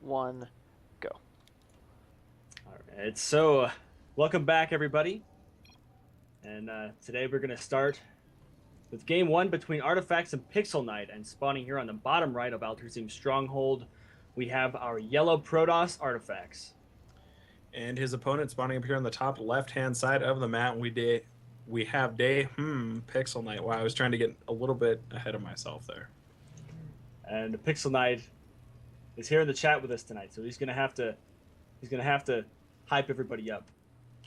1, go. All right, so welcome back, everybody. And today we're going to start with game one between Artifaks and PixelKNIGHT. And spawning here on the bottom right of Altruism's Stronghold, we have our yellow Protoss Artifaks. And his opponent spawning up here on the top left-hand side of the map. We have PixelKNIGHT. Wow, I was trying to get a little bit ahead of myself there. And PixelKNIGHT is here in the chat with us tonight, so he's gonna have to hype everybody up.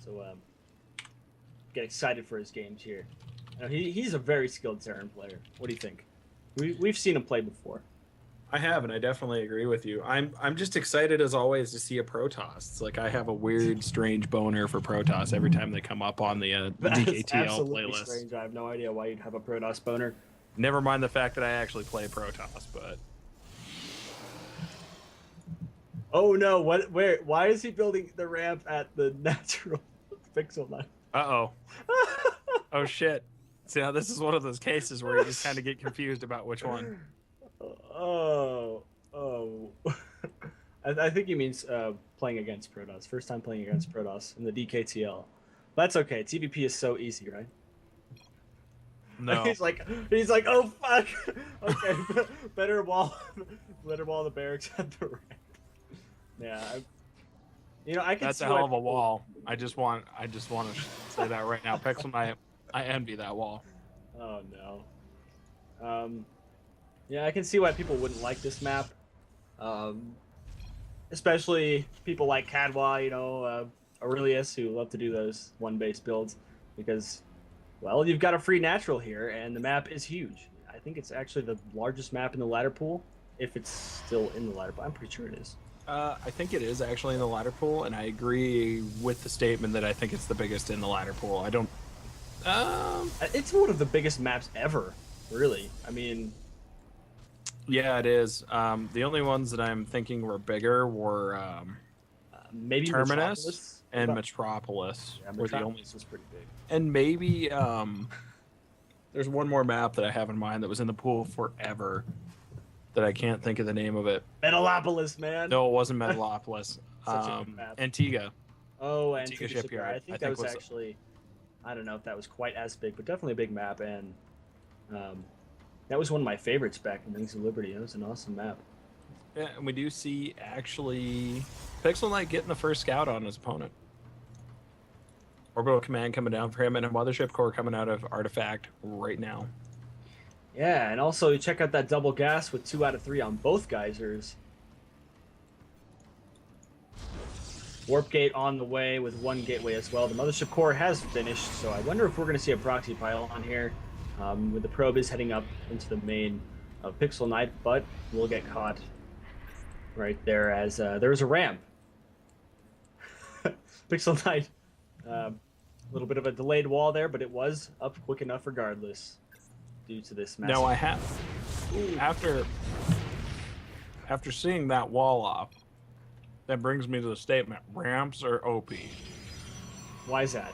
So get excited for his games here. You know, he's a very skilled Terran player. What do you think? We've seen him play before. I have, and I definitely agree with you. I'm just excited as always to see a Protoss. It's like I have a weird, strange boner for Protoss every time they come up on the DKTL playlist. Strange. I have no idea why you'd have a Protoss boner. Never mind the fact that I actually play Protoss, but oh no! What? Where? Why is he building the ramp at the natural pixel line? uh-oh. Oh shit. See, now this is one of those cases where you just kind of get confused about which one. Oh. I think he means playing against Protoss. First time playing against Protoss in the DKTL. That's okay. TVP is so easy, right? No. He's like, oh fuck. Okay, better wall the barracks at the ramp. Yeah, I can. That's a hell of a wall. I just want to say that right now. PixelKNIGHT, I envy that wall. Oh no. Yeah, I can see why people wouldn't like this map. Especially people like Cadwa, Aurelius, who love to do those one-base builds, because, well, you've got a free natural here, and the map is huge. I think it's actually the largest map in the ladder pool, if it's still in the ladder pool. I'm pretty sure it is. I think it is actually in the ladder pool, and I agree with the statement that I think it's the biggest in the ladder pool. I don't... It's one of the biggest maps ever, really. I mean... Yeah, it is. The only ones that I'm thinking were bigger were maybe Terminus and Metropolis. Yeah, Metropolis was pretty big. And maybe there's one more map that I have in mind that was in the pool forever that I can't think of the name of it. Metalopolis, man. No, it wasn't Metalopolis. Antigua. Oh, Antigua Shipyard. I think that was actually, I don't know if that was quite as big, but definitely a big map. And that was one of my favorites back in Wings of Liberty. That was an awesome map. Yeah, and we do see actually PixelKNIGHT getting the first scout on his opponent. Orbital command coming down for him, and a mothership core coming out of Artifact right now. Yeah, and also you check out that double gas with 2 out of 3 on both geysers. Warp gate on the way with 1 gateway as well. The mothership core has finished, so I wonder if we're going to see a proxy pylon here. With the probe is heading up into the main of PixelKNIGHT, but we'll get caught right there as there's a ramp. PixelKNIGHT, a little bit of a delayed wall there, but it was up quick enough regardless due to this massive... Now I have, after seeing that wall off, that brings me to the statement, ramps are OP. Why is that?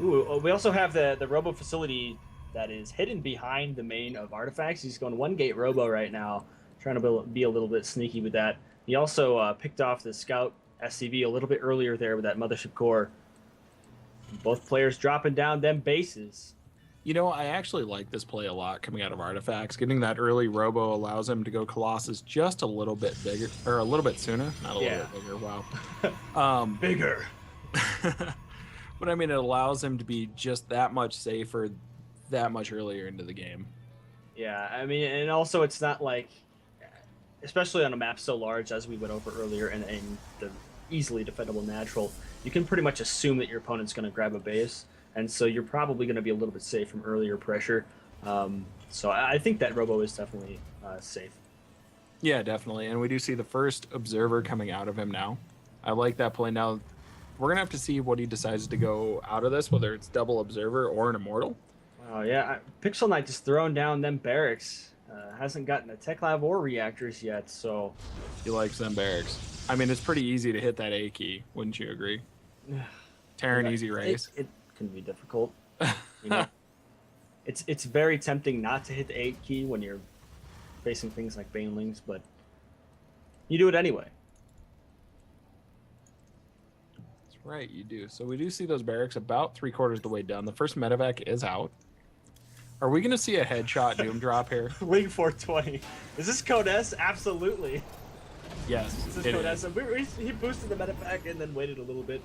Ooh, we also have the robo facility that is hidden behind the main of Artifaks. He's going 1 gate robo right now, trying to be a little bit sneaky with that. He also picked off the scout SCV a little bit earlier there with that mothership core. Both players dropping down them bases. You know, I actually like this play a lot coming out of Artifaks. Getting that early robo allows him to go Colossus just a little bit bigger, or a little bit sooner. Not a little bit bigger, wow. Bigger. But I mean, it allows him to be just that much safer that much earlier into the game. Yeah, I mean, and also it's not like, especially on a map so large as we went over earlier in the easily defendable natural, you can pretty much assume that your opponent's going to grab a base, and so you're probably going to be a little bit safe from earlier pressure. So I think that robo is definitely safe. Yeah, definitely, and we do see the first observer coming out of him now. I like that play. Now we're going to have to see what he decides to go out of this, whether it's double observer or an immortal. Oh yeah, PixelKNIGHT just throwing down them barracks. Hasn't gotten a tech lab or reactors yet, so... He likes them barracks. I mean, it's pretty easy to hit that A key, wouldn't you agree? Terran easy race. It can be difficult. You know? It's very tempting not to hit the 8 key when you're facing things like Banelings, but you do it anyway. Right, you do. So we do see those barracks about 3/4 of the way done. The first medevac is out. Are we going to see a headshot doom drop here? Wing 420. Is this Code S? Absolutely. Yes, This is it Code is. S. He boosted the medevac and then waited a little bit.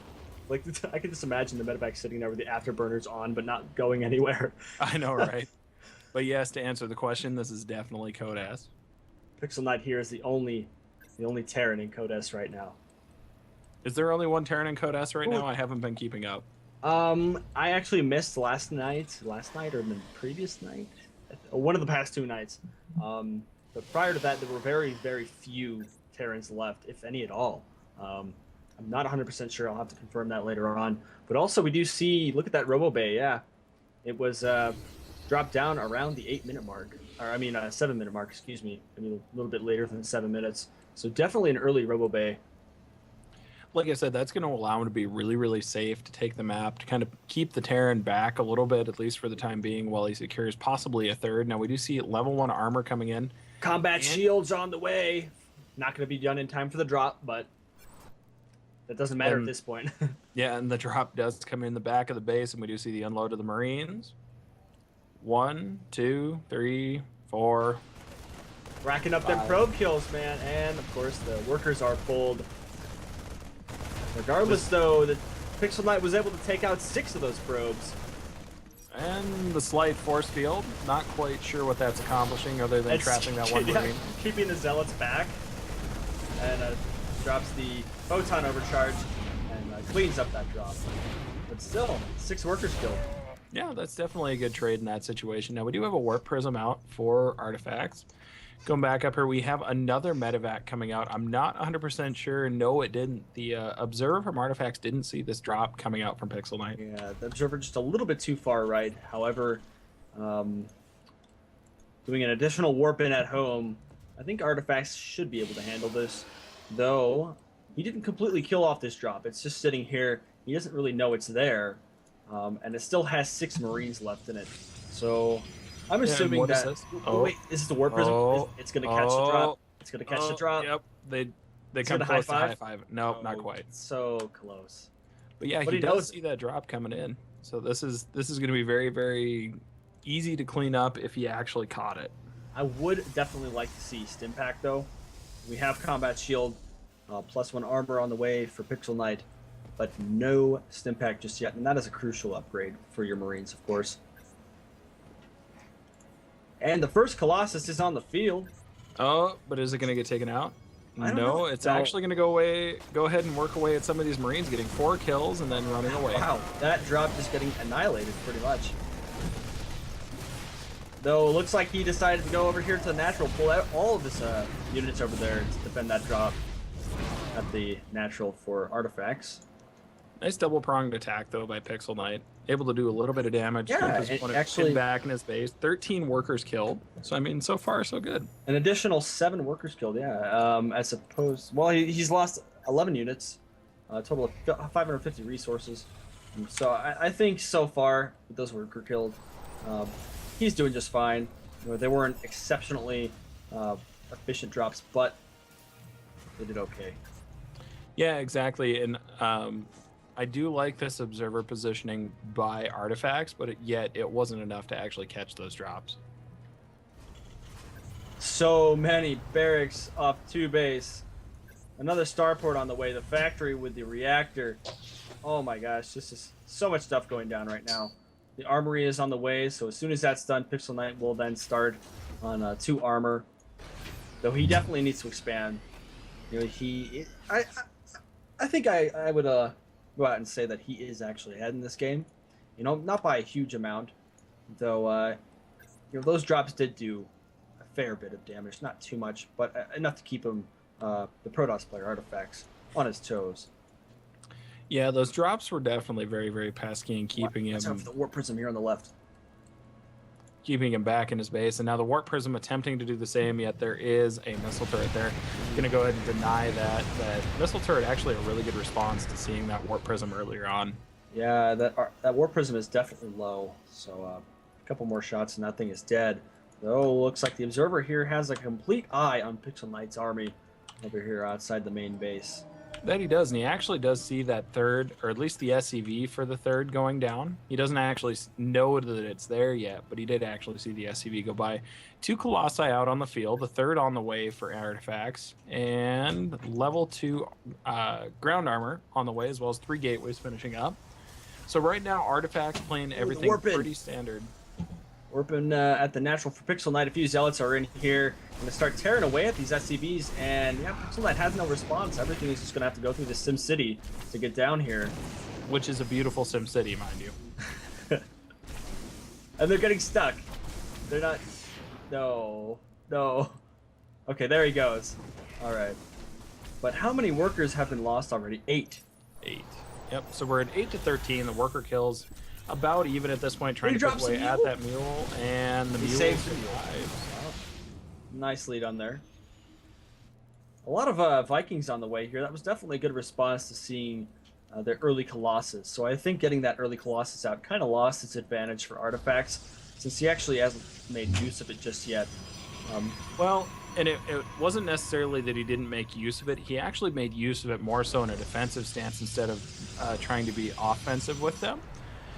Like, I can just imagine the medevac sitting there with the afterburners on, but not going anywhere. I know, right? But yes, to answer the question, this is definitely Code S. PixelKNIGHT here is the only Terran in Code S right now. Is there only one Terran in Code S right Ooh. now? I haven't been keeping up. I actually missed last night or the previous night, one of the past 2 nights. But prior to that, there were very, very few Terrans left, if any at all. I'm not 100% sure. I'll have to confirm that later on. But also, we do see, look at that Robo Bay. Yeah, it was dropped down around the 8-minute mark, or I mean 7-minute mark. Excuse me. I mean a little bit later than 7 minutes. So definitely an early Robo Bay. Like I said, that's going to allow him to be really, really safe, to take the map, to kind of keep the Terran back a little bit, at least for the time being, while he secures possibly a third. Now, we do see level 1 armor coming in. Combat shields on the way. Not going to be done in time for the drop, but that doesn't matter at this point. Yeah, and the drop does come in the back of the base, and we do see the unload of the Marines. 1, 2, 3, 4. Racking up them probe kills, man. And, of course, the workers are pulled. Regardless, though, the PixelKNIGHT was able to take out 6 of those probes. And the slight force field, not quite sure what that's accomplishing other than trapping that one Marine. Keeping the Zealots back. And drops the photon overcharge and cleans up that drop. But still, 6 workers killed. Yeah, that's definitely a good trade in that situation. Now, we do have a Warp Prism out for Artifacts. Going back up here, we have another medevac coming out. I'm not 100% sure. No, it didn't. The observer from Artifacts didn't see this drop coming out from PixelKNIGHT. Yeah, the observer just a little bit too far right. However, doing an additional warp in at home, I think Artifacts should be able to handle this. Though, he didn't completely kill off this drop. It's just sitting here. He doesn't really know it's there. And it still has 6 Marines left in it. So I'm assuming that... Oh, wait, is this the Warp Prism? It's going to catch the drop. It's going to catch the drop. Yep, they come close to high five. Nope, not quite. So close. But yeah, he does see that drop coming in. So this is going to be very, very easy to clean up if he actually caught it. I would definitely like to see Stimpack, though. We have Combat Shield, +1 armor on the way for PixelKNIGHT, but no Stimpack just yet, and that is a crucial upgrade for your Marines, of course. And the first Colossus is on the field. Oh, but is it going to get taken out? No, it's actually going to go ahead and work away at some of these Marines, getting 4 kills and then running away. Wow, that drop just getting annihilated pretty much. Though it looks like he decided to go over here to the natural, pull out all of his units over there to defend that drop at the natural for Artifacts. Nice double-pronged attack, though, by PixelKNIGHT. Able to do a little bit of damage. Yeah, actually back in his base. 13 workers killed. So, I mean, so far, so good. An additional 7 workers killed, yeah. As opposed... Well, he's lost 11 units. A total of 550 resources. So, I think so far, with those worker killed, he's doing just fine. You know, they weren't exceptionally efficient drops, but they did okay. Yeah, exactly. And I do like this observer positioning by Artifacts, but yet it wasn't enough to actually catch those drops. So many barracks off 2 base. Another starport on the way. The factory with the reactor. Oh my gosh, this is so much stuff going down right now. The armory is on the way, so as soon as that's done, PixelKNIGHT will then start on 2 armor. Though he definitely needs to expand. You know, I think I would go out and say that he is actually ahead in this game. You know, not by a huge amount, though. You know, those drops did do a fair bit of damage, not too much, but enough to keep him, the Protoss player Artifacts, on his toes. Yeah, those drops were definitely very, very pesky and keeping him. Watch out for the Warp Prism here on the left. Keeping him back in his base, and now the Warp Prism attempting to do the same, yet there is a missile turret there. Gonna go ahead and deny that missile turret. Actually a really good response to seeing that Warp Prism earlier on. Yeah, that Warp Prism is definitely low, so a couple more shots and that thing is dead. Though looks like the observer here has a complete eye on PixelKNIGHT's army over here outside the main base. That he does, and he actually does see that third, or at least the SCV for the third going down. He doesn't actually know that it's there yet, but he did actually see the SCV go by. 2 Colossi out on the field, the third on the way for Artifacts, and level 2 ground armor on the way, as well as 3 gateways finishing up. So right now, Artifacts playing everything pretty standard. Warping at the natural for PixelKNIGHT. A few Zealots are in here. Going to start tearing away at these SCVs, and yeah, PixelKNIGHT has no response. Everything is just going to have to go through the Sim City to get down here. Which is a beautiful Sim City, mind you. And they're getting stuck. They're not... No. No. Okay, there he goes. Alright. But how many workers have been lost already? 8. 8. Yep, so we're at 8 to 13. The worker kills about even at this point, trying to pick away at that mule, and the mule survives. Wow. Nice lead on there. A lot of Vikings on the way here. That was definitely a good response to seeing the early Colossus. So I think getting that early Colossus out kind of lost its advantage for Artifacts, since he actually hasn't made use of it just yet. Well, and it wasn't necessarily that he didn't make use of it. He actually made use of it more so in a defensive stance instead of trying to be offensive with them.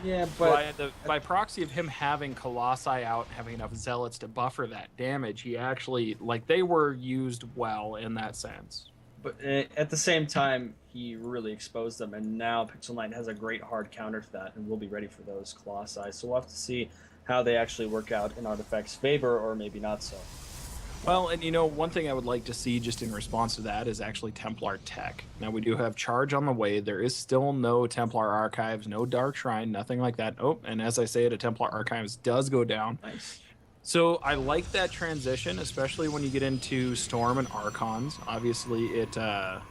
Yeah, but by proxy of him having Colossi out, having enough Zealots to buffer that damage, he actually, like, they were used well in that sense. But at the same time, he really exposed them, and now PixelKNIGHT has a great hard counter to that, and we'll be ready for those Colossi. So we'll have to see how they actually work out in Artifact's favor, or maybe not so. Well, and you know, one thing I would like to see just in response to that is actually Templar tech. Now, we do have Charge on the way. There is still no Templar Archives, no Dark Shrine, nothing like that. Oh, and as I say it, a Templar Archives does go down. Nice. So I like that transition, especially when you get into Storm and Archons. Obviously, it's one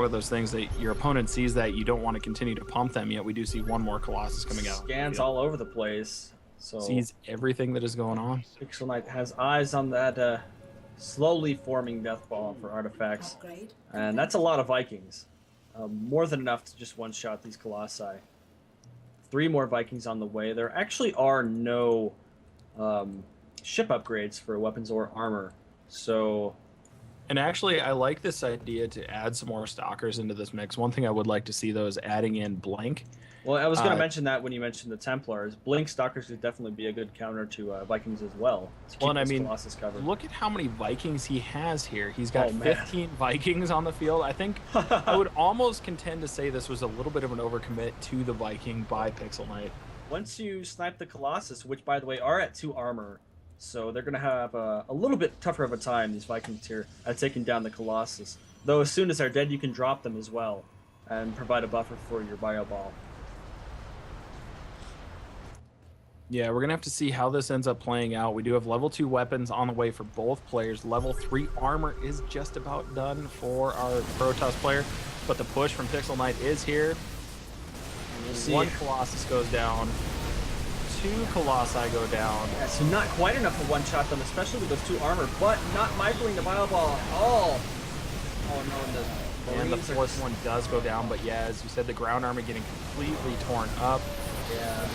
of those things that your opponent sees that you don't want to continue to pump them, yet we do see one more Colossus coming out. Scans all over the place. So sees everything that is going on. PixelKNIGHT has eyes on that slowly forming death ball for Artifacts, and that's a lot of Vikings. More than enough to just one-shot these Colossi. 3 more Vikings on the way. There actually are no ship upgrades for weapons or armor, so... And actually, I like this idea to add some more Stalkers into this mix. One thing I would like to see, though, is adding in Blink. Well, I was going to mention that when you mentioned the Templars. Blink Stalkers could definitely be a good counter to Vikings as well. Well, and I mean, look at how many Vikings he has here. He's got 15 Vikings on the field. I think I would almost contend to say this was a little bit of an overcommit to the Viking by PixelKNIGHT. Once you snipe the Colossus, which, by the way, are at 2 armor, so they're going to have a little bit tougher of a time, these Vikings here, at taking down the Colossus. Though as soon as they're dead, you can drop them as well and provide a buffer for your Bio Ball. Yeah, we're going to have to see how this ends up playing out. We do have level 2 weapons on the way for both players. Level 3 armor is just about done for our Protoss player, but the push from PixelKNIGHT is here. We'll see. 1 Colossus goes down. 2 Colossi go down. Yeah, so not quite enough to one-shot them, especially with those 2 armor, but not microing the Bio Ball at all. Oh no, and the 4th one does go down, but yeah, as you said, the ground armor getting completely torn up. Yeah.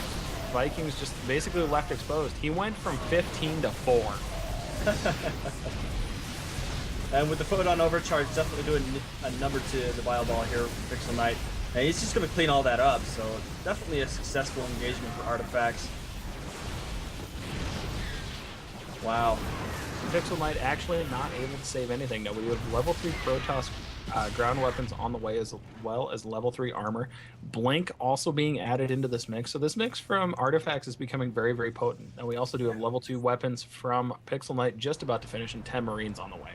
Vikings just basically left exposed. He went from 15 to 4. And with the Photon Overcharge, definitely doing a number to the Bio Ball here for PixelKNIGHT. And he's just going to clean all that up, so definitely a successful engagement for Artifacts. Wow. PixelKNIGHT actually not able to save anything. Now we have level 3 Protoss ground weapons on the way, as well as level 3 armor. Blink also being added into this mix. So this mix from Artifacts is becoming very, very potent. And we also do have level 2 weapons from PixelKNIGHT just about to finish, and 10 Marines on the way.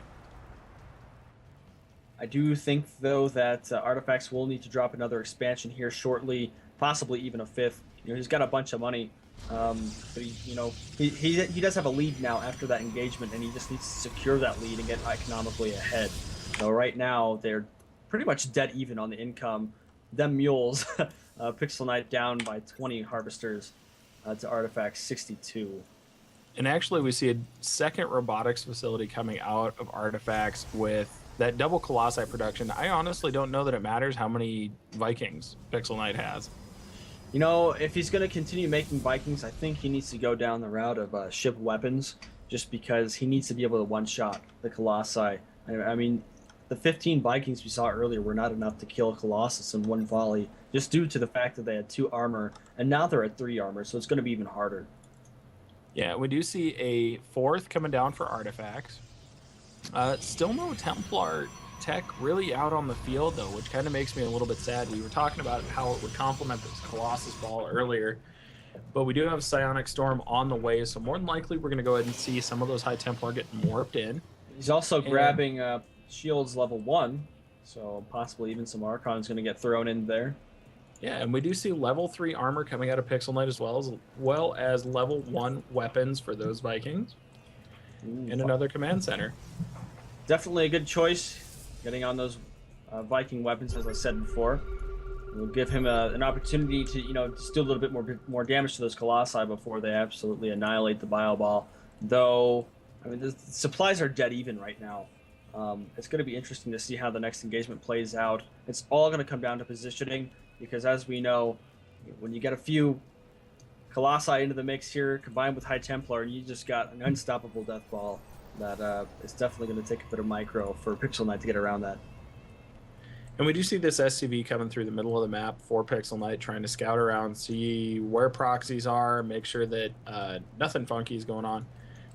I do think, though, that Artifacts will need to drop another expansion here shortly, possibly even a 5th. You know, he's got a bunch of money, but he does have a lead now after that engagement, and he just needs to secure that lead and get economically ahead. So right now, they're pretty much dead even on the income. Them mules, PixelKNIGHT down by 20 harvesters to Artifacts 62. And actually, we see a second robotics facility coming out of Artifacts with that double Colossi production. I honestly don't know that it matters how many Vikings PixelKNIGHT has. You know, if he's going to continue making Vikings, I think he needs to go down the route of ship weapons, just because he needs to be able to one-shot the Colossi I mean, the 15 Vikings we saw earlier were not enough to kill Colossus in one volley, just due to the fact that they had 2 armor, and now they're at 3 armor, so it's going to be even harder. Yeah, we do see a 4th coming down for Artifacts. Still no Templar tech really out on the field, though, which kind of makes me a little bit sad. We were talking about how it would complement this Colossus ball earlier, but we do have Psionic Storm on the way, so more than likely we're going to go ahead and see some of those High Templar get morphed in. He's also grabbing shields level 1, so possibly even some Archon's going to get thrown in there. Yeah, and we do see level 3 armor coming out of PixelKNIGHT as well as level 1 weapons for those Vikings. Ooh, and another command center. Definitely a good choice, getting on those Viking weapons, as I said before. It will give him an opportunity to, just do a little bit more damage to those Colossi before they absolutely annihilate the Bio Ball. Though, I mean, the supplies are dead even right now. It's going to be interesting to see how the next engagement plays out. It's all going to come down to positioning, because as we know, when you get a few Colossi into the mix here, combined with High Templar, you just got an unstoppable death ball that is definitely going to take a bit of micro for PixelKNIGHT to get around that. And we do see this SCV coming through the middle of the map for PixelKNIGHT, trying to scout around, see where proxies are, make sure that nothing funky is going on.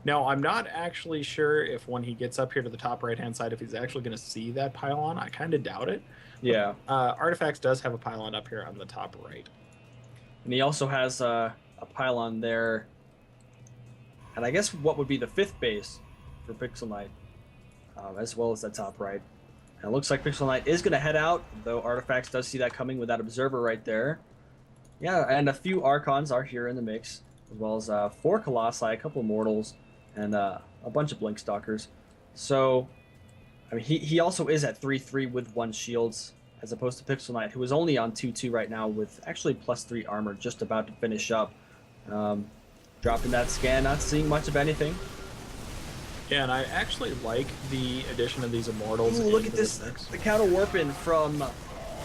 Now, I'm not actually sure if when he gets up here to the top right-hand side, if he's actually going to see that pylon. I kind of doubt it. Yeah. Artifacts does have a pylon up here on the top right. And he also has a pylon there. And I guess what would be the 5th base for PixelKNIGHT, as well as that top right. And it looks like PixelKNIGHT is going to head out, though Artifacts does see that coming with that observer right there. Yeah, and a few Archons are here in the mix, as well as 4 Colossi, a couple Mortals, and a bunch of Blink Stalkers. So, I mean, he also is at 3-3 with 1 shields, as opposed to PixelKNIGHT, who is only on 2-2 right now with actually +3 armor, just about to finish up. Dropping that scan, not seeing much of anything. Yeah, and I actually like the addition of these Immortals. Ooh, look at this, the counter warping from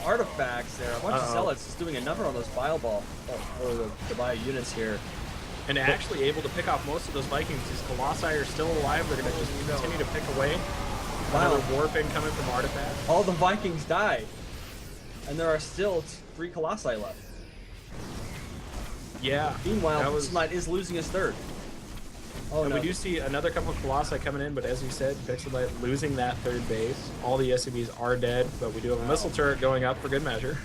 Artifacts there. A bunch of Zealots is doing a number on those Bio Ball, or the Bio units here. And actually able to pick off most of those Vikings. These Colossi are still alive. They're going to just continue to pick away. Wow. Another warping coming from Artifacts. All the Vikings died. And there are still 3 Colossi left. Yeah. Meanwhile, PixelKNIGHT is losing his 3rd. Oh, and no. we do see another couple of Colossi coming in, but as you said, PixelKNIGHT losing that 3rd base. All the SCVs are dead, but we do have a missile turret going up for good measure.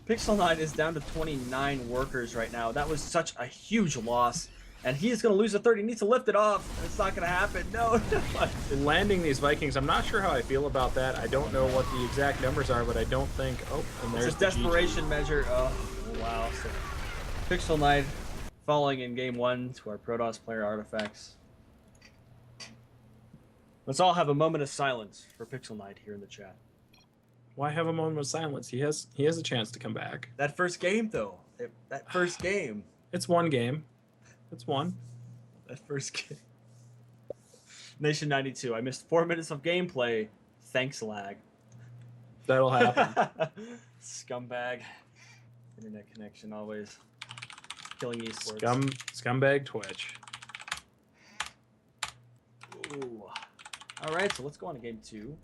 PixelKNIGHT is down to 29 workers right now. That was such a huge loss. And he is going to lose a 3rd. He needs to lift it off. It's not going to happen. No. Landing these Vikings, I'm not sure how I feel about that. I don't know what the exact numbers are, but I don't think... Oh, and there's it's a desperation measure. Oh, wow. So, PixelKNIGHT falling in game 1 to our Protoss player Artifacts. Let's all have a moment of silence for PixelKNIGHT here in the chat. Why have a moment of silence? He has a chance to come back. That first game, though. That first game. It's one game. It's one. That first game. Nation 92. I missed 4 minutes of gameplay. Thanks, lag. That'll happen. Scumbag. Internet connection always killing esports. Scumbag Twitch. Ooh. All right, so let's go on to game 2.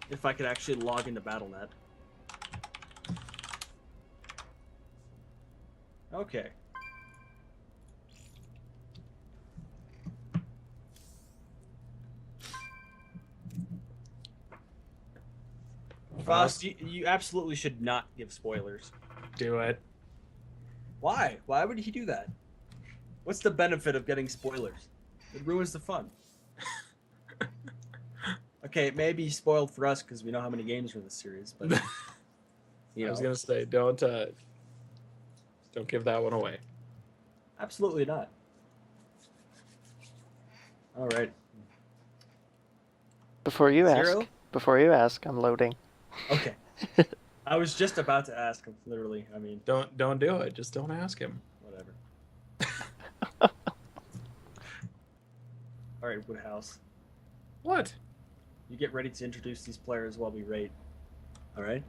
If I could actually log into Battle.net. Okay. Frost, you absolutely should not give spoilers. Do it. Why? Why would he do that? What's the benefit of getting spoilers? It ruins the fun. Okay, it may be spoiled for us because we know how many games are in this series, but I was gonna say don't give that one away. Absolutely not. All right. Before you ask, I'm loading. Okay. I was just about to ask him, literally. I mean, Don't do it. Just don't ask him. whatever. All right, Woodhouse. What? You get ready to introduce these players while we rate. All right?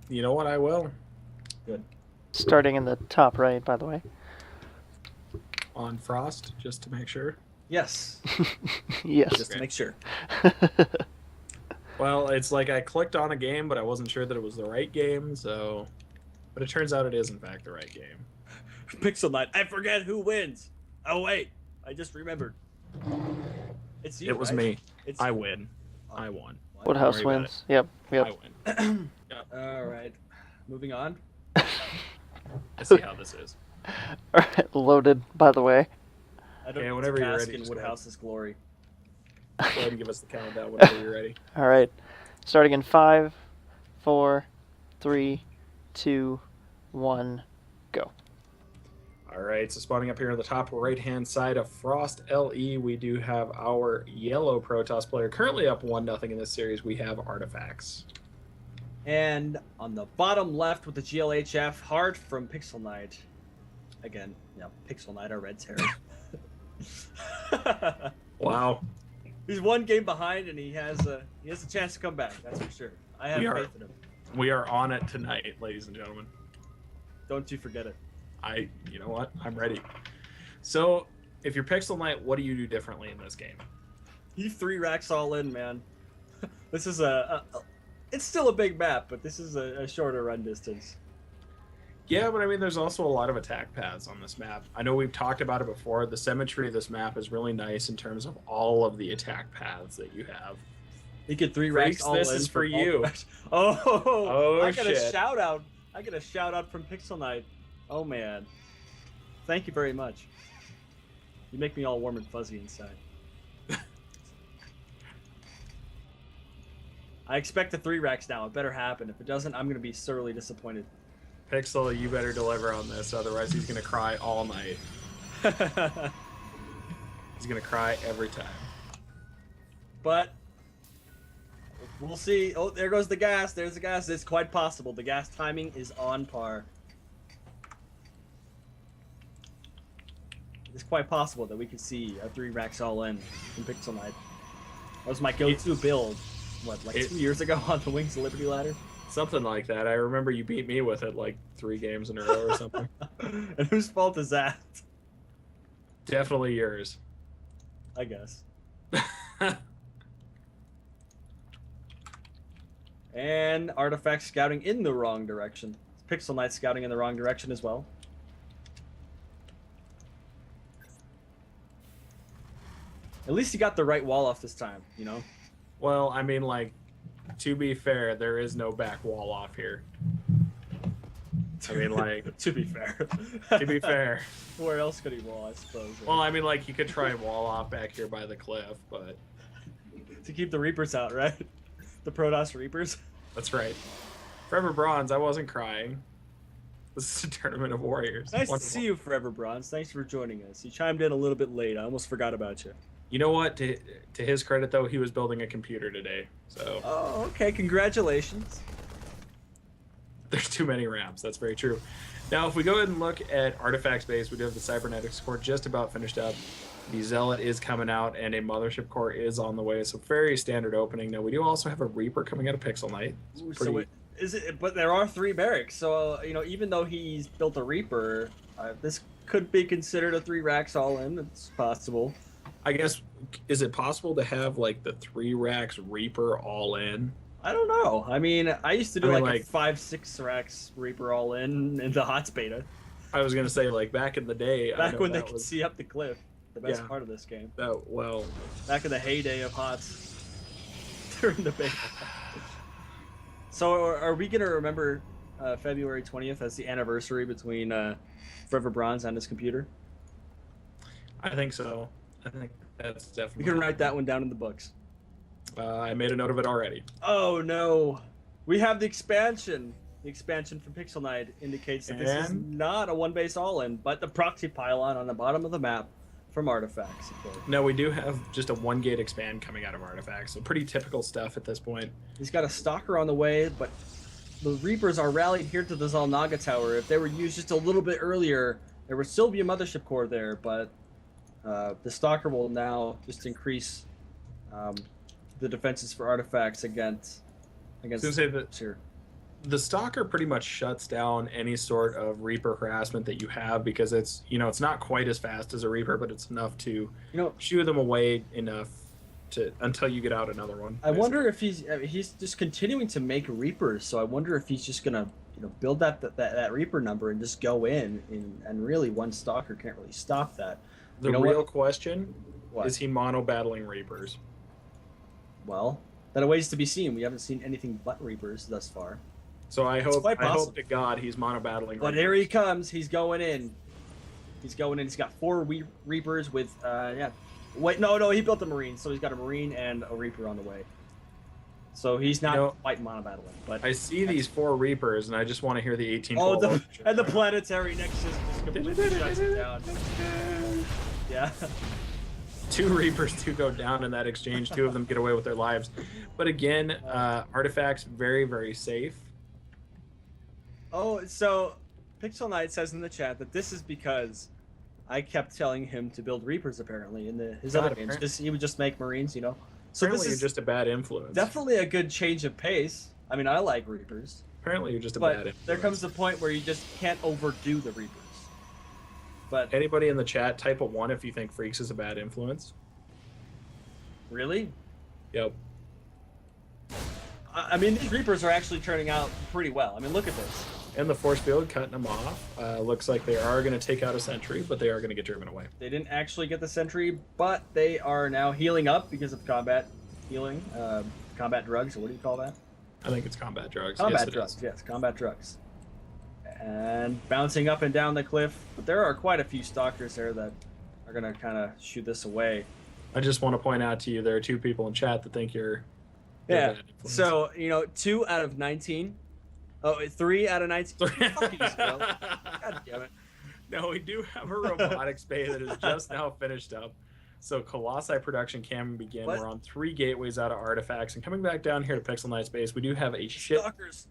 You know what? I will. Good. Starting in the top right, by the way. On Frost, just to make sure. Yes. Yes. Just to make sure. Well, it's like I clicked on a game, but I wasn't sure that it was the right game, so... But it turns out it is, in fact, the right game. PixelKNIGHT. I forget who wins. Oh, wait. I just remembered. It's you, It was right? me. It's I you. win. I won. Woodhouse Don't worry about wins. Yep. Yep. I win. All right. Moving on. I see how this is. All right. Loaded. By the way. I don't Yeah, need whenever to you're bask ready, in just go ahead. Woodhouse's glory. Go ahead and give us the countdown whenever you're ready. All right. Starting in 5, 4, 3, 2, 1, go. All right, so spawning up here on the top right-hand side of Frost LE, we do have our yellow Protoss player currently up 1-0 in this series. We have Artifaks. And on the bottom left with the GLHF, Heart from PixelKNIGHT. Again, yeah, PixelKNIGHT, our red terror. Wow. He's one game behind, and he has a chance to come back. That's for sure. I have faith in him. We are on it tonight, ladies and gentlemen. Don't you forget it. You know what? I'm ready. So, if you're PixelKNIGHT, what do you do differently in this game? He 3 racks all in, man. This is it's still a big map, but this is a shorter run distance. Yeah, but I mean, there's also a lot of attack paths on this map. I know we've talked about it before. The symmetry of this map is really nice in terms of all of the attack paths that you have. He could 3 racks all in. This is for you. Oh, I got shit. a shout out. I get a shout out from PixelKNIGHT. Oh man, thank you very much. You make me all warm and fuzzy inside. I expect the 3 racks now. It better happen. If it doesn't, I'm gonna be sorely disappointed. Pixel, you better deliver on this, otherwise he's gonna cry all night. He's gonna cry every time. But we'll see. Oh, there goes the gas. There's the gas. It's quite possible. The gas timing is on par. It's quite possible that we could see a 3 racks all in from PixelKNIGHT. That was my go-to build. What, like 2 years ago on the Wings of Liberty ladder? Something like that. I remember you beat me with it like 3 games in a row or something. And whose fault is that? Definitely yours. I guess. And Artifaks scouting in the wrong direction. PixelKNIGHT scouting in the wrong direction as well. At least he got the right wall off this time, you know? Well, I mean, like, to be fair, there is no back wall off here. I mean, like... To be fair. To be fair. Where else could he wall, I suppose? Well, I mean, like, he could try wall off back here by the cliff, but... To keep the Reapers out, right? The Protoss Reapers? That's right. Forever Bronze, I wasn't crying. This is a tournament of warriors. Nice Wonderful. to see you, Forever Bronze. Thanks for joining us. You chimed in a little bit late. I almost forgot about you. You know what? To his credit, though, he was building a computer today, so... Oh, okay. Congratulations. There's too many ramps. That's very true. Now, if we go ahead and look at Artifacts base, we do have the Cybernetics core just about finished up. The Zealot is coming out, and a Mothership core is on the way. So very standard opening. Now, we do also have a Reaper coming out of PixelKNIGHT. Ooh, so is it? But there are 3 barracks. So you know, even though he's built a Reaper, this could be considered a 3 racks all in. It's possible. I guess, is it possible to have like the 3 racks Reaper all in? I don't know. I mean, I used to do like a 5-6 racks Reaper all in the HOTS beta. I was gonna say, like, back in the day. Back when they could see up the cliff. The best Yeah. part of this game. Well, Back in the heyday of HOTS. During the beta. So are we going to remember February 20th as the anniversary between Forever Bronze and his computer? I think so. I think that's definitely... We can write that one down in the books. I made a note of it already. Oh no. We have the expansion. The expansion from PixelKNIGHT indicates that this is not a 1-base all-in, but the proxy pylon on the bottom of the map from Artifacts. No, we do have just a 1-gate expand coming out of Artifacts, so pretty typical stuff at this point. He's got a Stalker on the way, but the Reapers are rallied here to the Zalnaga Tower. If they were used just a little bit earlier, there would still be a Mothership core there, but the Stalker will now just increase the defenses for Artifacts against say that here. the Stalker pretty much shuts down any sort of Reaper harassment that you have because it's it's not quite as fast as a Reaper, but it's enough to You know, shoo them away enough to until you get out another one. I wonder if he's just continuing to make Reapers. So I wonder if he's just gonna build that Reaper number and just go in and really one Stalker can't really stop that. The real question What? is he mono battling Reapers? Well, that awaits to be seen. We haven't seen anything but Reapers thus far. So I It's hope quite possible. to God he's mono battling. But here he comes. He's going in. He's going in. He's got 4 Reapers with yeah. Wait, no, he built a Marine, so he's got a Marine and a Reaper on the way. So he's not quite mono battling. But I see these 4 Reapers, and I just want to hear the 18. oh, and the planetary nexus just completely shuts it down. Yeah. 2 Reapers do go down in that exchange. 2 of them get away with their lives. But again, Artifaks very, very safe. Oh, so PixelKNIGHT says in the chat that this is because I kept telling him to build Reapers apparently in his other games. He would just make Marines, So Apparently this is you're just a bad influence. definitely a good change of pace. I mean, I like Reapers. Apparently you're just a bad But influence. there comes a point where you just can't overdo the Reapers. But Anybody in the chat, type a 1 if you think Freaks is a bad influence. really? Yep. I mean, these Reapers are actually turning out pretty well. I mean, look at this. And the force field cutting them off. Looks like they are going to take out a sentry, but they are going to get driven away. They didn't actually get the sentry, but they are now healing up because of combat healing, combat drugs, or what do you call that? I think it's combat drugs. Combat Yes, it drugs, is. yes, combat drugs. And bouncing up and down the cliff, but there are quite a few stalkers there that are going to kind of shoot this away. I just want to point out to you there are 2 people in chat that think you're a Yeah, bad influence. so, 2 out of 19. Oh, 3 out of 19. Fuck you, Swell. God damn it. No, we do have a robotics bay that is just now finished up. So Colossi production can begin. What? We're on 3 gateways out of Artifacts. And coming back down here to PixelKNIGHT's base, we do have a Stalkers.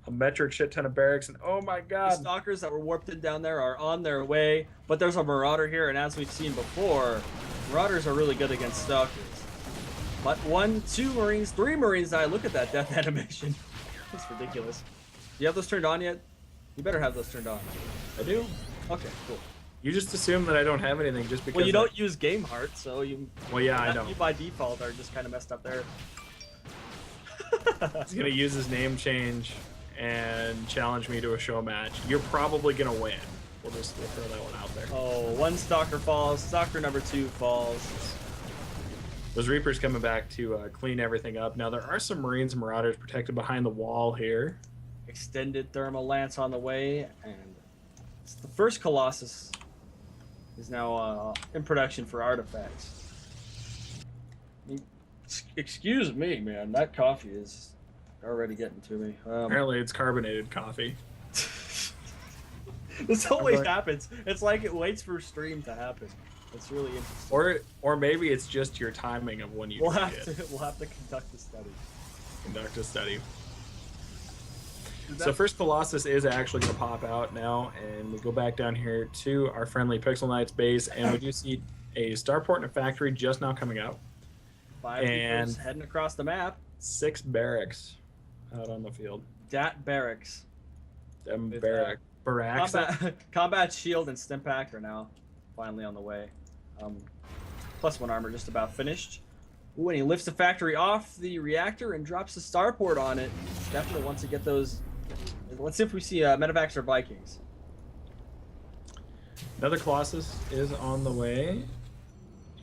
metric shit ton of barracks. And oh my The god. stalkers that were warped in down there are on their way, but there's a Marauder here, and as we've seen before, Marauders are really good against stalkers. But 1, 2 Marines, 3 Marines die. Look at that death animation. That's ridiculous. Do you have those turned on yet? You better have those turned on. I do. Okay, cool. You just assume that I don't have anything just because. Well, you don't use Game Heart, so you. Well, yeah, I know. You by default are just kind of messed up there. He's gonna use his name change and challenge me to a show match. You're probably gonna win. We'll throw that one out there. Oh, 1 Stalker falls. Stalker number 2 falls. Those Reapers coming back to clean everything up. Now there are some Marines and Marauders protected behind the wall here. Extended thermal lance on the way, and it's the first Colossus is now in production for Artifacts. Excuse me, man. That coffee is already getting to me. Apparently it's carbonated coffee. This always happens. It's like it waits for stream to happen. It's really interesting. Or maybe it's just your timing of when you We'll drink have it. to conduct a study. Conduct a study. So first Colossus is actually going to pop out now, and we go back down here to our friendly PixelKNIGHT's base, and we do see a starport and a factory just now coming out. 5 Reapers heading across the map. 6 barracks out on the field. Dat barracks. Them With, barracks. Combat shield and Stimpack are now finally on the way. +1 armor just about finished. Ooh, and he lifts the factory off the reactor and drops the starport on it. Definitely wants to get those. Let's see if we see Medivacs or Vikings. Another Colossus is on the way.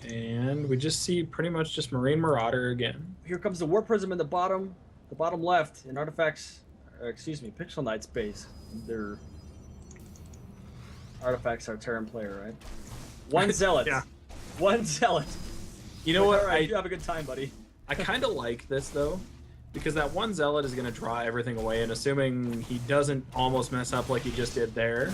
And we just see pretty much just Marine Marauder again. Here comes the Warp Prism in the bottom left in Artifacts, PixelKNIGHT's base. Their Artifacts are Terran player, right? 1 Zealot. Yeah. 1 Zealot. You know what? All right, you have a good time, buddy. I kind of like this though, because that 1 Zealot is going to draw everything away, and assuming he doesn't almost mess up like he just did there.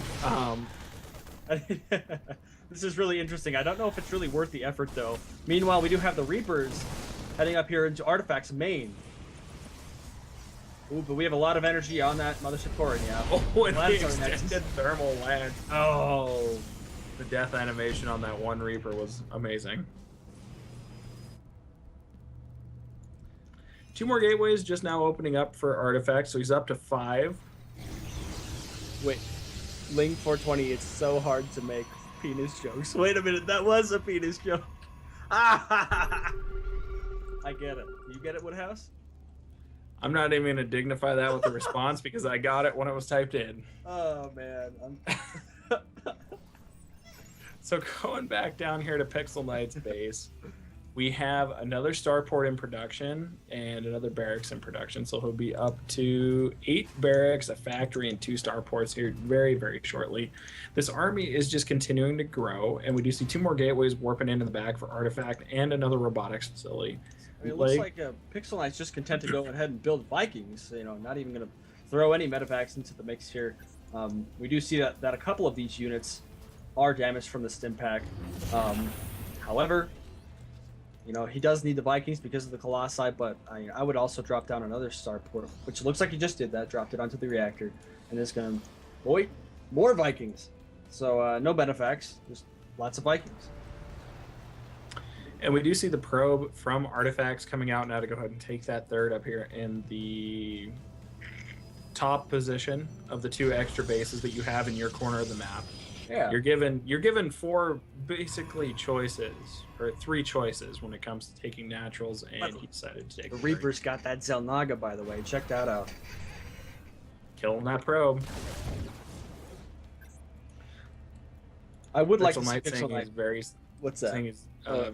This is really interesting. I don't know if it's really worth the effort, though. Meanwhile, we do have the Reapers heading up here into Artifacts main. Ooh, but we have a lot of energy on that Mothership core, yeah. Oh, and the Lance are next. extended thermal lance. Oh. The death animation on that 1 Reaper was amazing. 2 more gateways just now opening up for Artifacts, so he's up to 5. Wait, Ling 420. It's so hard to make penis jokes. Wait a minute, that was a penis joke. I get it. You get it, Woodhouse? I'm not even going to dignify that with a response because I got it when it was typed in. Oh man. So going back down here to PixelKNIGHT's base, we have another starport in production and another barracks in production. So he'll be up to 8 barracks, a factory, and 2 starports here very, very shortly. This army is just continuing to grow, and we do see 2 more gateways warping into the back for Artifact and another robotics facility. I mean, it looks like PixelKNIGHT's just content to go ahead and build Vikings. You know, not even going to throw any medevacs into the mix here. We do see that a couple of these units are damaged from the stim pack. However, you know, he does need the Vikings because of the Colossi, but I would also drop down another starport, which looks like he just did that, dropped it onto the reactor, and is going to... Boy, more Vikings! So, no Benefax, just lots of Vikings. And we do see the probe from Artifacts coming out now to go ahead and take that third up here in the top position of the 2 extra bases that you have in your corner of the map. Yeah. You're given 4 basically choices, or 3 choices when it comes to taking naturals, and he decided to take the Reaper's got that Zelnaga, by the way. Check that out. killing that probe. I would like to see saying he's very What's that? saying he's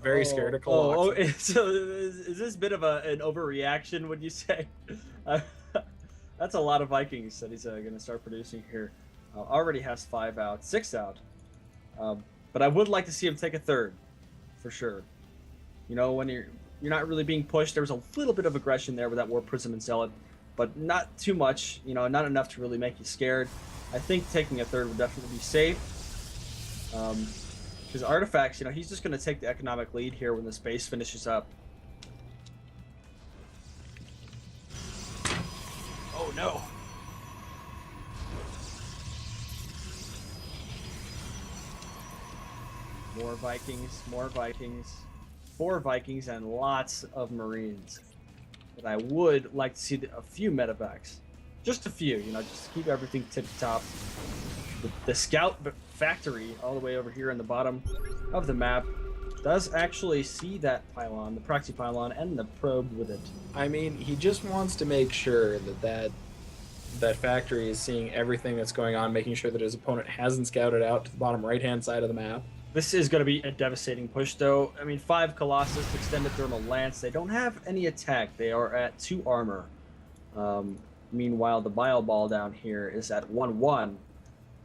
very scared of Colox. So is this a bit of an overreaction, would you say? That's a lot of Vikings that he's going to start producing here. Already has 5 out, 6 out. But I would like to see him take a third, for sure. You know, when you're not really being pushed, there was a little bit of aggression there with that Warp Prism and Zealot, but not too much. You know, not enough to really make you scared. I think taking a third would definitely be safe. Because Artifacts, you know, he's just going to take the economic lead here when this base finishes up. Oh no! More Vikings, more Vikings. 4 Vikings and lots of Marines. But I would like to see a few medevacs. Just a few, you know, just to keep everything tip-top. The scout factory all the way over here in the bottom of the map does actually see that pylon, the proxy pylon, and the probe with it. I mean, he just wants to make sure that factory is seeing everything that's going on, making sure that his opponent hasn't scouted out to the bottom right-hand side of the map. This is going to be a devastating push, though. I mean, 5 Colossus, extended thermal lance. They don't have any attack. They are at 2 armor. Meanwhile, the Bile Ball down here is at 1-1.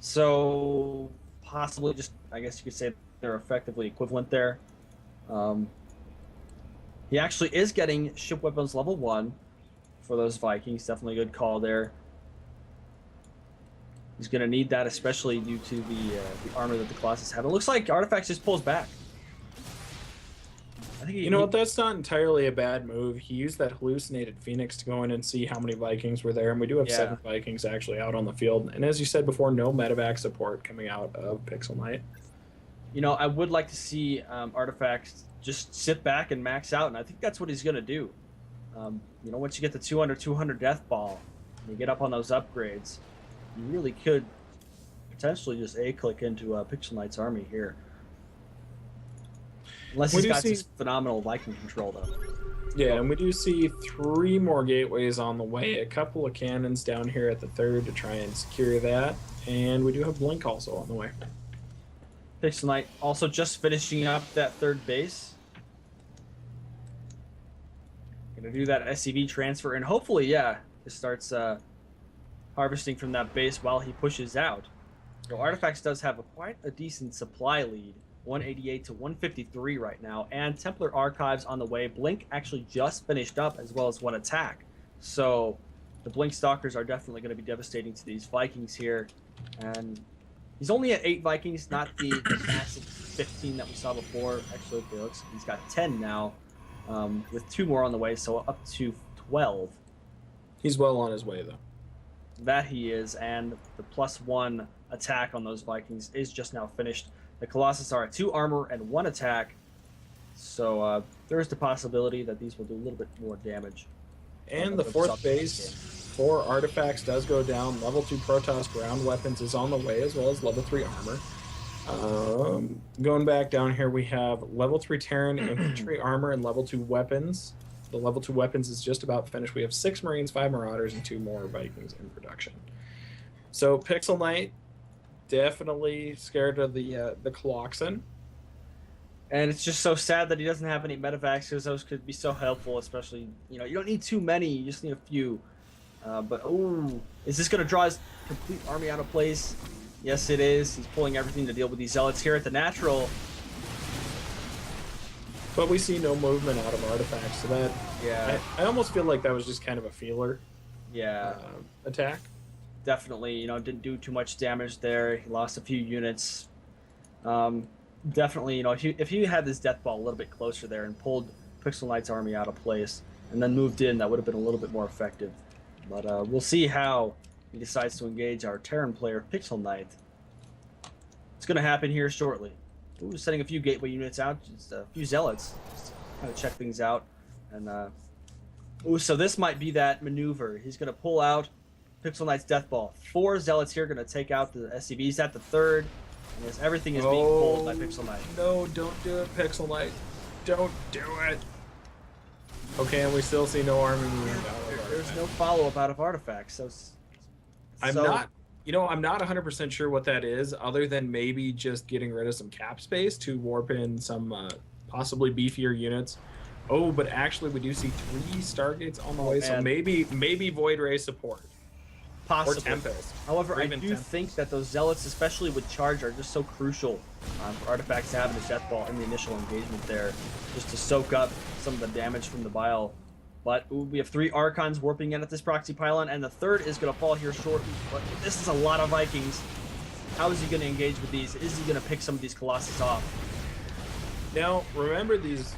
So, possibly just, I guess you could say they're effectively equivalent there. He actually is getting ship weapons level 1 for those Vikings. Definitely a good call there. He's going to need that, especially due to the armor that the Colossus have. It looks like Artifacts just pulls back. I think You know what? That's not entirely a bad move. He used that hallucinated Phoenix to go in and see how many Vikings were there, and we do have 7 Vikings actually out on the field. And as you said before, no medevac support coming out of PixelKNIGHT. You know, I would like to see Artifacts just sit back and max out, and I think that's what he's going to do. You know, once you get the 200 Death Ball, and you get up on those upgrades, you really could potentially just A-click into PixelKNIGHT's army here. Unless he's got this phenomenal Viking control, though. Yeah, and we do see 3 more gateways on the way. A couple of cannons down here at the 3rd to try and secure that. And we do have Blink also on the way. PixelKNIGHT also just finishing up that 3rd base. Gonna do that SCV transfer, and hopefully, yeah, it starts harvesting from that base while he pushes out. So Artifacts does have quite a decent supply lead, 188 to 153 right now, and Templar Archives on the way. Blink actually just finished up, as well as 1 attack. So the Blink Stalkers are definitely going to be devastating to these Vikings here. And he's only at 8 Vikings, not the massive 15 that we saw before. Actually, it looks like he's got 10 now, with 2 more on the way, so up to 12. He's well on his way, though. That he is, and the +1 attack on those Vikings is just now finished. The Colossus are at 2 armor and 1 attack, so there is the possibility that these will do a little bit more damage. And the fourth base for Artifacts does go down. Level 2 Protoss ground weapons is on the way, as well as level 3 armor. Going back down here, we have level 3 Terran infantry armor and level 2 weapons. The level 2 weapons is just about finished. We have 6 Marines, 5 Marauders, and 2 more Vikings in production. So PixelKNIGHT, definitely scared of the Cloxen. And it's just so sad that he doesn't have any medevacs, because those could be so helpful, especially, you don't need too many, you just need a few. But, is this going to draw his complete army out of place? Yes, it is. He's pulling everything to deal with these Zealots here at the natural. But we see no movement out of Artifacts, so that... Yeah. I almost feel like that was just kind of a feeler attack. Definitely, didn't do too much damage there. He lost a few units. Definitely, if he had this death ball a little bit closer there and pulled PixelKNIGHT's army out of place and then moved in, that would have been a little bit more effective. But we'll see how he decides to engage our Terran player, PixelKNIGHT. It's going to happen here shortly. Ooh, setting a few gateway units out, just a few Zealots, just to kind of check things out. And so this might be that maneuver. He's going to pull out PixelKNIGHT's death ball. 4 Zealots here going to take out the SCVs at the third. And as everything is being pulled by PixelKNIGHT. No, don't do it, PixelKNIGHT. Don't do it. Okay, and we still see no army movement out of Artifacts. There's no follow-up out of Artifacts. I'm not 100% sure what that is, other than maybe just getting rid of some cap space to warp in some possibly beefier units. Oh, but actually we do see 3 Stargates on the way, so maybe Void Ray support. Possibly. Or Tempest. However, I do think that those Zealots, especially with Charge, are just so crucial for Artifacts to have in the Death Ball in the initial engagement there, just to soak up some of the damage from the Bile. But we have 3 Archons warping in at this proxy pylon, and the third is going to fall here shortly. But this is a lot of Vikings. How is he going to engage with these? Is he going to pick some of these Colossus off? Now, remember these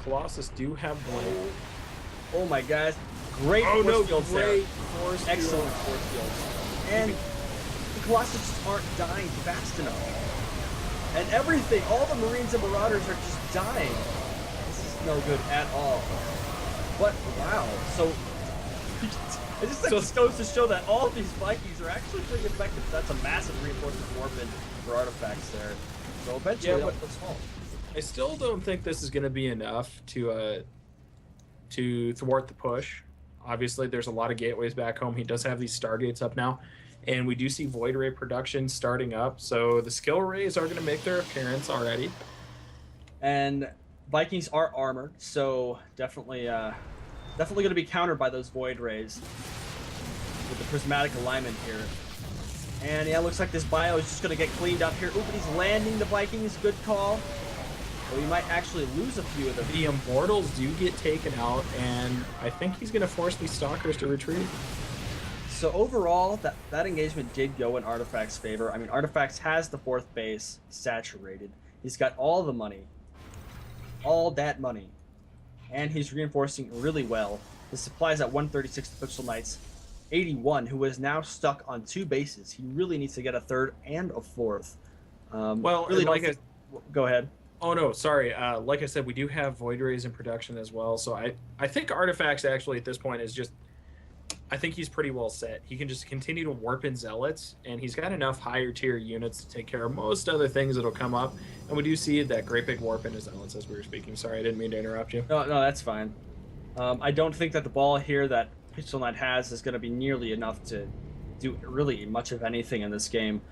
Colossus do have blade. Oh my gosh. Great force fields there. Excellent force fields. And the Colossus aren't dying fast enough. And everything, all the Marines and Marauders are just dying. This is no good at all. But, wow. So, I just think this goes to show that all of these Vikings are actually pretty effective. That's a massive reinforcement warping for Artifacts there. So eventually, they'll fall. I still don't think this is going to be enough to thwart the push. Obviously, there's a lot of gateways back home. He does have these Stargates up now, and we do see Void Ray production starting up. So the skill rays are going to make their appearance already. And Vikings are armored, so definitely going to be countered by those Void Rays with the prismatic alignment here. And yeah, looks like this bio is just going to get cleaned up here. Ooh, but he's landing the Vikings. Good call. But we might actually lose a few of them. The Immortals do get taken out, and I think he's going to force these Stalkers to retreat. So overall, that engagement did go in Artifacts' favor. I mean, Artifacts has the 4th base saturated. He's got all the money. All that money. And he's reinforcing really well. His supplies at 136 to PixelKNIGHT's 81, who is now stuck on 2 bases. He really needs to get a 3rd and a 4th. Well, really go ahead. Oh no, sorry. Like I said, we do have Void Rays in production as well. So I think Artifacts actually at this point is just, I think he's pretty well set. He can just continue to warp in Zealots, and he's got enough higher tier units to take care of most other things that'll come up. And we do see that great big warp into Zealots as we were speaking. Sorry, I didn't mean to interrupt you. No, that's fine. I don't think that the ball here that PixelKNIGHT has is going to be nearly enough to do really much of anything in this game.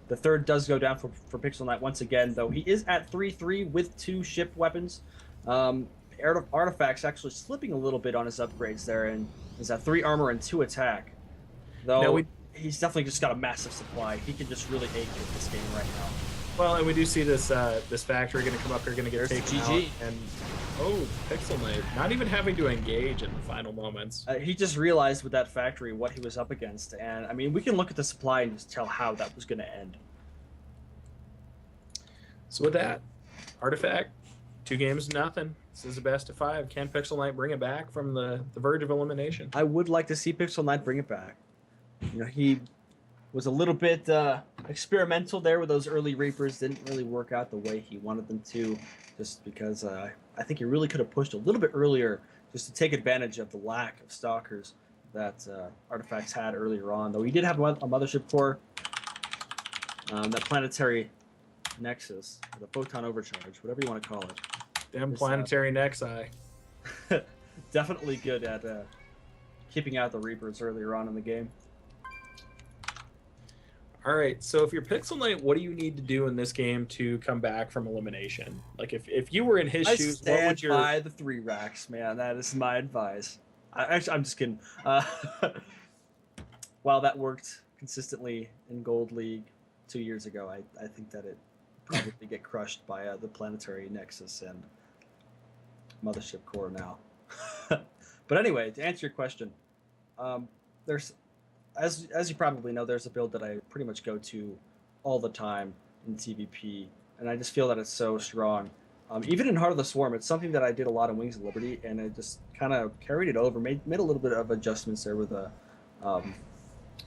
The 3rd does go down for PixelKNIGHT once again, though he is at 3-3 with 2 ship weapons. Artifacts actually slipping a little bit on his upgrades there, and is at 3 armor and 2 attack. Though he's definitely just got a massive supply. He can just really ache with this game right now. Well, and we do see this this factory going to come up here, going to get taken out. And PixelKNIGHT not even having to engage in the final moments. He just realized with that factory what he was up against, and I mean we can look at the supply and just tell how that was going to end. So with that, Artifact, 2 games, nothing. This is a best of 5. Can PixelKNIGHT bring it back from the verge of elimination? I would like to see PixelKNIGHT bring it back. He was a little bit experimental there with those early Reapers. Didn't really work out the way he wanted them to, just because I think he really could have pushed a little bit earlier just to take advantage of the lack of stalkers that Artifacts had earlier on. Though he did have a mothership core, that planetary nexus, the photon overcharge, whatever you want to call it. Damn planetary nexi. Definitely good at keeping out the Reapers earlier on in the game. All right, so if you're PixelKNIGHT, what do you need to do in this game to come back from elimination? Like, if you were in his shoes, what would your... buy the 3 racks, man. That is my advice. I'm just kidding. While that worked consistently in Gold League 2 years ago, I think that it probably get crushed by the planetary nexus and mothership core now. But anyway, to answer your question, there's, as you probably know, there's a build that I pretty much go to all the time in TVP, and I just feel that it's so strong. Even in Heart of the Swarm, it's something that I did a lot in Wings of Liberty, and I just kind of carried it over, made a little bit of adjustments there with the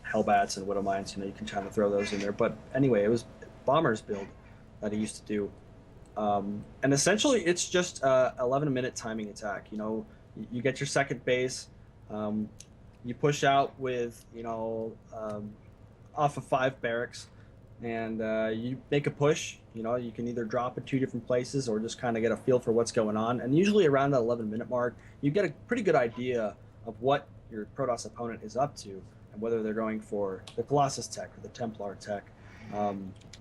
Hellbats and Widow Mines. You know, you can kind of throw those in there. But anyway, it was Bomber's build that I used to do. And essentially, it's just 11-minute timing attack. You know, you get your second base, you push out with, you know, off of 5 barracks, and you make a push. You know, you can either drop in 2 different places or just kind of get a feel for what's going on. And usually around that 11-minute mark, you get a pretty good idea of what your Protoss opponent is up to and whether they're going for the Colossus tech or the Templar tech.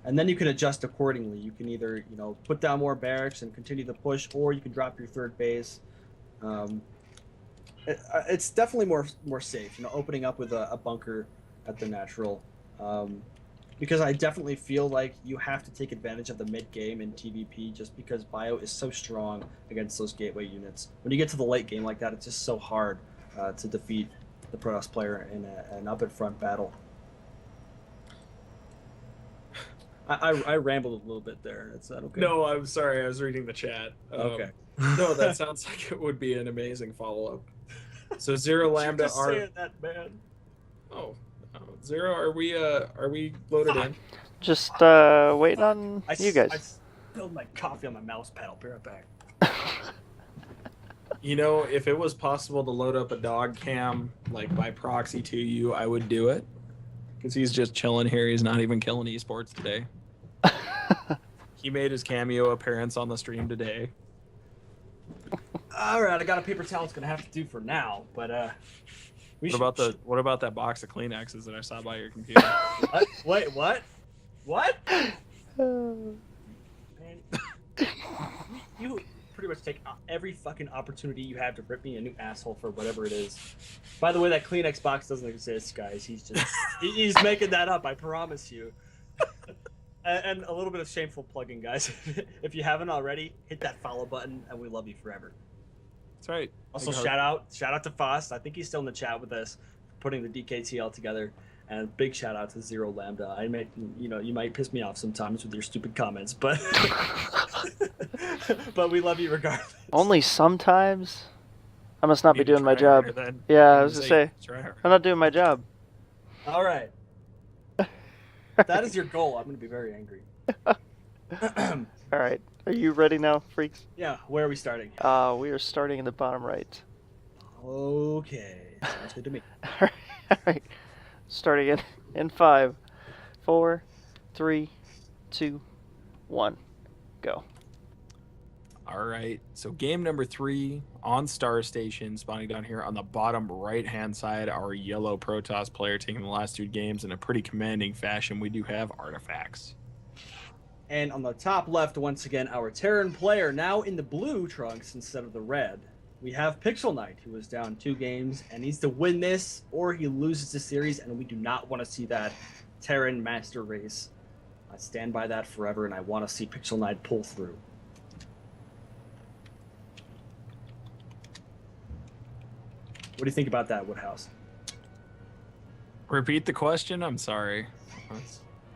And then you can adjust accordingly. You can either, you know, put down more barracks and continue the push, or you can drop your third base. It's definitely more safe, you know, opening up with a bunker at the natural. Because I definitely feel like you have to take advantage of the mid game in TVP just because Bio is so strong against those gateway units. When you get to the late game like that, it's just so hard to defeat the Protoss player in an up and front battle. I rambled a little bit there. Is that okay? No, I'm sorry. I was reading the chat. Okay. No, that sounds like it would be an amazing follow-up. So Zero Lambda just are... saying that, man. Oh, Zero, are we loaded in? Just waiting on you guys. I spilled my coffee on my mouse pad. I'll be right back. You know, if it was possible to load up a dog cam, like by proxy to you, I would do it. Because he's just chilling here. He's not even killing esports today. He made his cameo appearance on the stream today. All right, I got a paper towel. It's gonna have to do for now. But what about that box of Kleenexes that I saw by your computer? What? Wait, what? What? Man, you pretty much take every fucking opportunity you have to rip me a new asshole for whatever it is. By the way, that Kleenex box doesn't exist, guys. He's making that up. I promise you. And a little bit of shameful plugging, guys. If you haven't already, hit that follow button, and we love you forever. That's right. Also, shout out to Fost. I think he's still in the chat with us, putting the DKTL together. And big shout out to Zero Lambda. You might piss me off sometimes with your stupid comments, but but we love you regardless. Only sometimes. I must not be doing my job. Yeah, I was gonna say I'm not doing my job. All right. That is your goal. I'm going to be very angry. All right. Are you ready now, freaks? Yeah. Where are we starting? We are starting in the bottom right. Okay. Sounds good to me. All right. Starting in 5, 4, 3, 2, 1, go. All right. So game number 3 on Star Station, spawning down here on the bottom right-hand side. Our yellow Protoss player taking the last 2 games in a pretty commanding fashion. We do have Artifaks. And on the top left, once again, our Terran player now in the blue trunks instead of the red. We have PixelKNIGHT, who is down 2 games and needs to win this or he loses the series, and we do not want to see that Terran master race. I stand by that forever, and I want to see PixelKNIGHT pull through. What do you think about that, Woodhouse? Repeat the question? I'm sorry.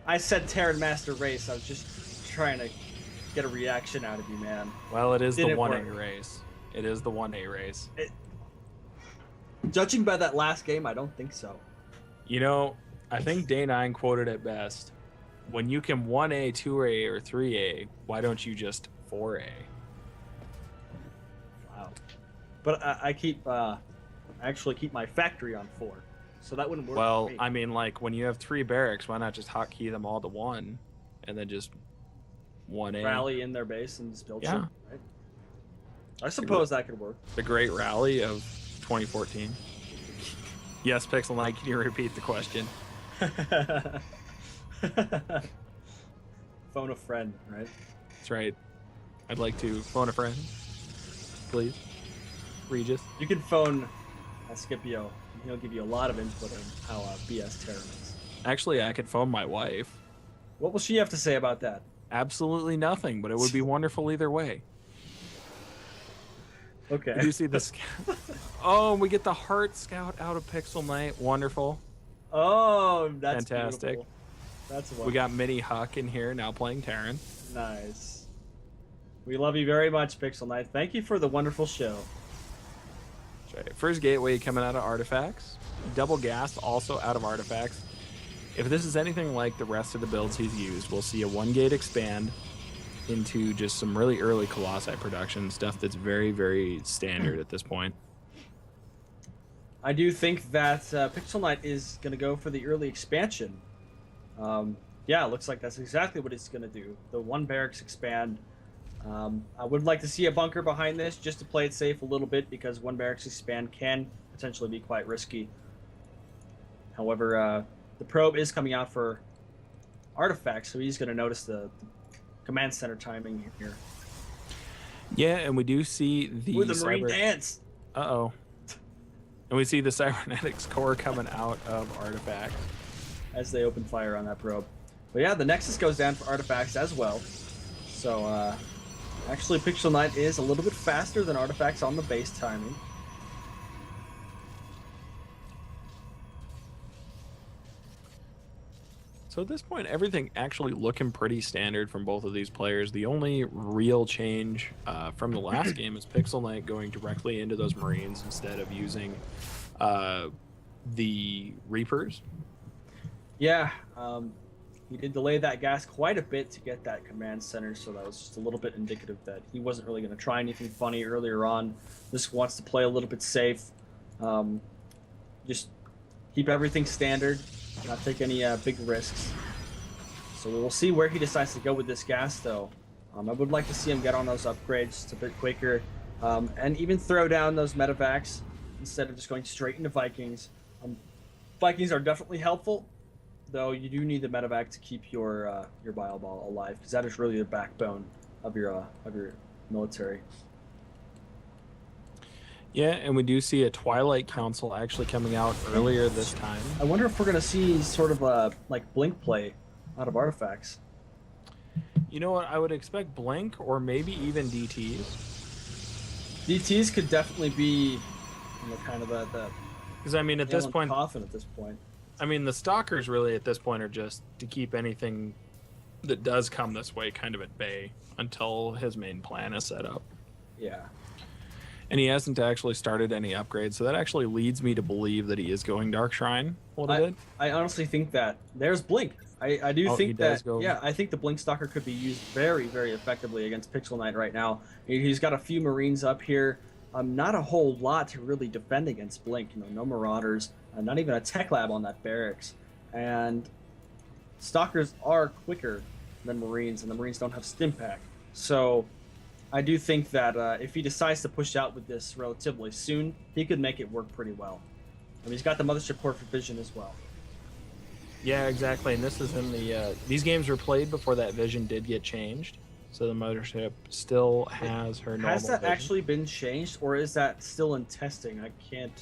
I said Terran Master Race. I was just trying to get a reaction out of you, man. Well, it is the Didn't 1A work. race. It is the 1A race. Judging by that last game, I don't think so. You know, I think Day9 quoted it best. When you can 1A, 2A, or 3A, why don't you just 4A? But I keep actually keep my factory on 4, so that wouldn't work. Well, for me. I mean, like when you have 3 barracks, why not just hotkey them all to 1, and then just 1A? Rally in their base and just build shit, Yeah. right? I suppose that could work. The great rally of 2014. Yes, PixelKNIGHT, can you repeat the question? Phone a friend, right? That's right. I'd like to phone a friend, please. Regis. You can phone Scipio. And he'll give you a lot of input on how BS Terran is. Actually, I could phone my wife. What will she have to say about that? Absolutely nothing, but it would be wonderful either way. Okay. Did you see this? Oh, and we get the Heart Scout out of PixelKNIGHT. Wonderful. Oh, that's Fantastic. beautiful. That's wonderful. We got Mini Huck in here now playing Terran. Nice. We love you very much, PixelKNIGHT. Thank you for the wonderful show. That's right. First gateway coming out of Artifaks. Double gas also out of Artifaks. If this is anything like the rest of the builds he's used, we'll see a 1-gate expand into just some really early Colossi production, stuff that's very, very standard at this point. I do think that PixelKNIGHT is going to go for the early expansion. Yeah, it looks like that's exactly what it's going to do. The 1 barracks expand. I would like to see a bunker behind this just to play it safe a little bit, because 1 barracks expand can potentially be quite risky. However, the probe is coming out for Artifacts, so he's going to notice the command center timing here. Yeah, and we do see the With the Marine dance! Uh-oh. And we see the Cybernetics core coming out of Artifacts. As they open fire on that probe. But yeah, the Nexus goes down for Artifacts as well. So, actually, PixelKNIGHT is a little bit faster than Artifacts on the base timing. So at this point, everything actually looking pretty standard from both of these players. The only real change from the last game is PixelKNIGHT going directly into those Marines instead of using the Reapers. Yeah, he did delay that gas quite a bit to get that command center, so that was just a little bit indicative that he wasn't really going to try anything funny earlier on. This wants to play a little bit safe. Just keep everything standard. Not take any big risks. So we'll see where he decides to go with this gas, though. I would like to see him get on those upgrades just a bit quicker, and even throw down those medevacs instead of just going straight into Vikings. Vikings are definitely helpful, though you do need the medevac to keep your bile ball alive, because that is really the backbone of your military. Yeah, and we do see a Twilight Council actually coming out earlier this time. I wonder if we're going to see sort of a like blink play out of Artifacts. You know what? I would expect Blink or maybe even DTs. DTs could definitely be, kind of the Because I mean, at this point, coffin at this point. I mean, the Stalkers really at this point are just to keep anything that does come this way kind of at bay until his main plan is set up. Yeah. And he hasn't actually started any upgrades, so that actually leads me to believe that he is going Dark Shrine a little bit. I honestly think that there's Blink. I do think that, yeah, I think the Blink Stalker could be used very, very effectively against PixelKNIGHT right now. He's got a few Marines up here. Not a whole lot to really defend against Blink. No Marauders, not even a Tech Lab on that barracks. And Stalkers are quicker than Marines, and the Marines don't have Stimpack. So I do think that if he decides to push out with this relatively soon, he could make it work pretty well. And he's got the Mothership Core for Vision as well. Yeah, exactly. And this is in the... these games were played before that Vision did get changed. So the Mothership still has her normal Has that vision. actually been changed, or is that still in testing? I can't...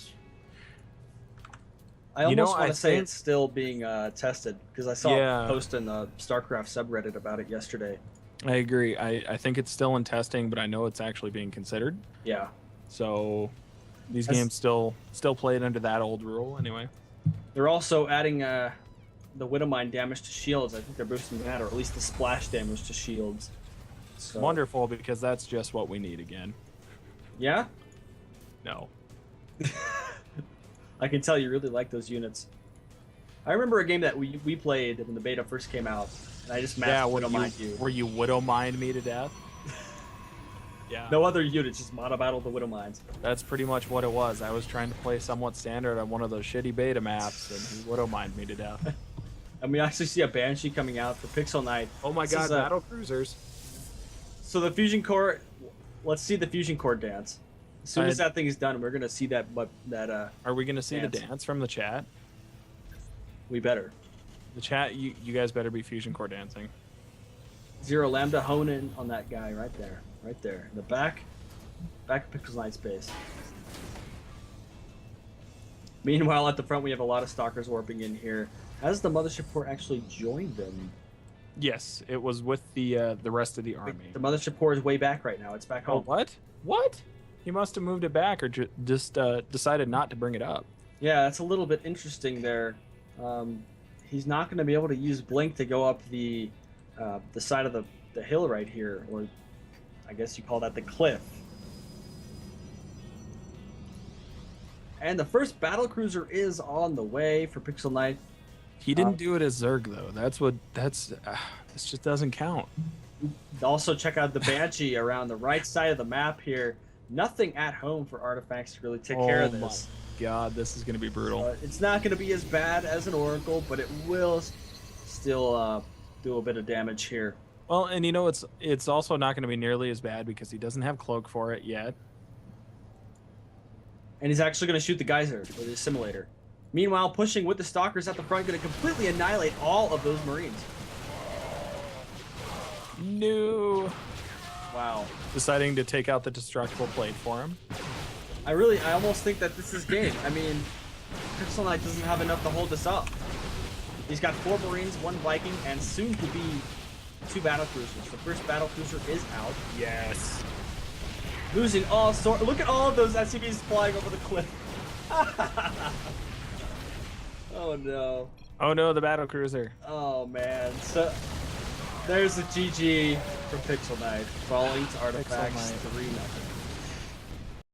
I almost want to say it's still being tested, because I saw a post in the StarCraft subreddit about it yesterday. I agree. I think it's still in testing, but I know it's actually being considered. Yeah. So these games still played under that old rule anyway. They're also adding the Widowmine damage to shields. I think they're boosting that, or at least the splash damage to shields. So. Wonderful, because that's just what we need again. Yeah? No. I can tell you really like those units. I remember a game that we played when the beta first came out, and I just massed Widowmined you. Where you Widowmined me to death? Yeah. No other units, just mono battle the Widow Mines. That's pretty much what it was. I was trying to play somewhat standard on one of those shitty beta maps, and he Widow mined me to death. And we actually see a Banshee coming out for PixelKNIGHT. Oh my god, battle cruisers. So the Fusion Core, let's see the Fusion Core dance. As soon as that thing is done, we're gonna see that. Are we gonna see the dance from the chat? We better. The chat, you guys better be Fusion Core dancing. Zero Lambda hone in on that guy right there, in the back of PixelKNIGHT's base. Meanwhile, at the front, we have a lot of stalkers warping in here. Has the mothership port actually joined them? Yes, it was with the rest of the army. The mothership core is way back right now. It's back home. Oh, what? What? He must have moved it back, or just decided not to bring it up. Yeah, that's a little bit interesting there. He's not going to be able to use Blink to go up the side of the hill right here, or I guess you call that the cliff. And the first battle cruiser is on the way for PixelKNIGHT. He didn't do it as Zerg though. This just doesn't count. Also, check out the Banshee around the right side of the map here. Nothing at home for Artifaks to really take care of this. Oh my god, this is going to be brutal. It's not going to be as bad as an Oracle, but it will still do a bit of damage here. Well, and you know, it's also not going to be nearly as bad because he doesn't have cloak for it yet. And he's actually going to shoot the geyser with his simulator. Meanwhile, pushing with the stalkers at the front, going to completely annihilate all of those Marines. No. Wow. Deciding to take out the destructible plate for him. I almost think that this is game. I mean, PixelKNIGHT doesn't have enough to hold this up. He's got 4 Marines, 1 Viking, and soon to be 2 battle cruisers. The first battle cruiser is out. Yes. Losing all sort. Look at all of those SCVs flying over the cliff. Oh no. Oh no, the battle cruiser. Oh man. So there's the GG for PixelKNIGht, falling to Artifaks 3-0.